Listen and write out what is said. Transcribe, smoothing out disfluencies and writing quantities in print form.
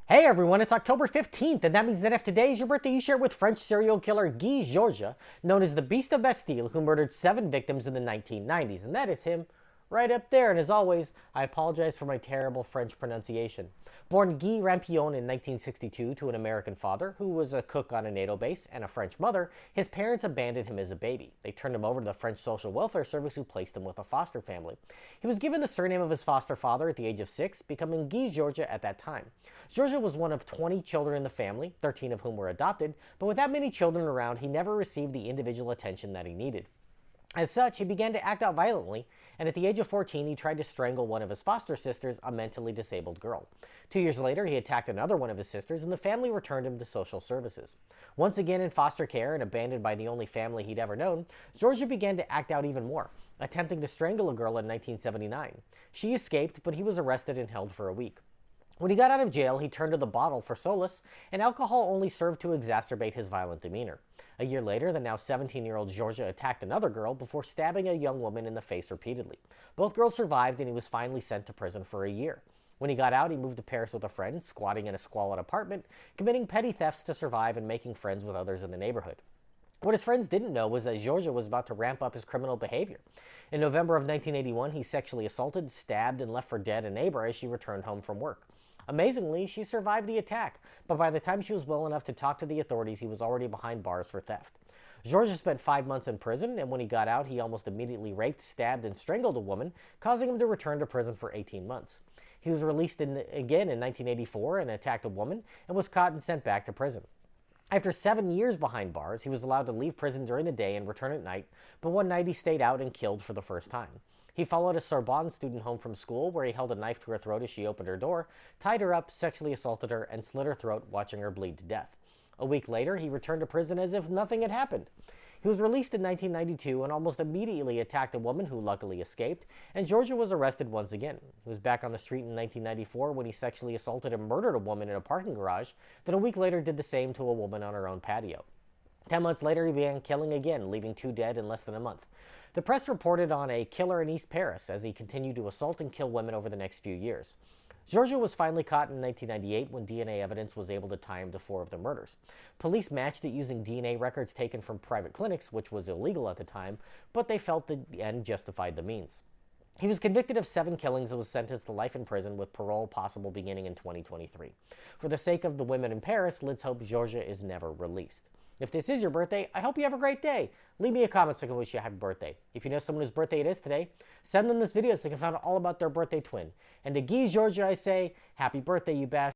Hey everyone, it's October 15th, and that means that if today is your birthday, you share it with French serial killer Guy Georges, known as the Beast of Bastille, who murdered 7 victims in the 1990s. And that is him right up there. And as always, I apologize for my terrible French pronunciation. Born Guy Rampion in 1962 to an American father who was a cook on a NATO base and a French mother, his parents abandoned him as a baby. They turned him over to the French Social Welfare Service, who placed him with a foster family. He was given the surname of his foster father at the age of 6, becoming Guy Georges at that time. Georges was one of 20 children in the family, 13 of whom were adopted, but with that many children around, he never received the individual attention that he needed. As such, he began to act out violently, and at the age of 14, he tried to strangle one of his foster sisters, a mentally disabled girl. 2 years later, he attacked another one of his sisters, and the family returned him to social services. Once again in foster care and abandoned by the only family he'd ever known, Georgia began to act out even more, attempting to strangle a girl in 1979. She escaped, but he was arrested and held for a week. When he got out of jail, he turned to the bottle for solace, and alcohol only served to exacerbate his violent demeanor. A year later, the now 17-year-old Georgia attacked another girl before stabbing a young woman in the face repeatedly. Both girls survived, and he was finally sent to prison for a year. When he got out, he moved to Paris with a friend, squatting in a squalid apartment, committing petty thefts to survive and making friends with others in the neighborhood. What his friends didn't know was that Georgia was about to ramp up his criminal behavior. In November of 1981, he sexually assaulted, stabbed, and left for dead a neighbor as she returned home from work. Amazingly, she survived the attack, but by the time she was well enough to talk to the authorities, he was already behind bars for theft. Georges spent 5 months in prison, and when he got out, he almost immediately raped, stabbed, and strangled a woman, causing him to return to prison for 18 months. He was released again in 1984 and attacked a woman, and was caught and sent back to prison. After 7 years behind bars, he was allowed to leave prison during the day and return at night, but one night he stayed out and killed for the first time. He followed a Sorbonne student home from school, where he held a knife to her throat as she opened her door, tied her up, sexually assaulted her, and slit her throat, watching her bleed to death. A week later, he returned to prison as if nothing had happened. He was released in 1992 and almost immediately attacked a woman who luckily escaped, and Georgia was arrested once again. He was back on the street in 1994 when he sexually assaulted and murdered a woman in a parking garage, then a week later did the same to a woman on her own patio. 10 months later, he began killing again, leaving 2 dead in less than a month. The press reported on a killer in East Paris as he continued to assault and kill women over the next few years. Georgia was finally caught in 1998 when DNA evidence was able to tie him to 4 of the murders. Police matched it using DNA records taken from private clinics, which was illegal at the time, but they felt the end justified the means. He was convicted of 7 killings and was sentenced to life in prison with parole possible beginning in 2023. For the sake of the women in Paris, let's hope Georgia is never released. If this is your birthday, I hope you have a great day. Leave me a comment so I can wish you a happy birthday. If you know someone whose birthday it is today, send them this video so they can find out all about their birthday twin. And to Guy Georgia, I say, happy birthday, you bastard.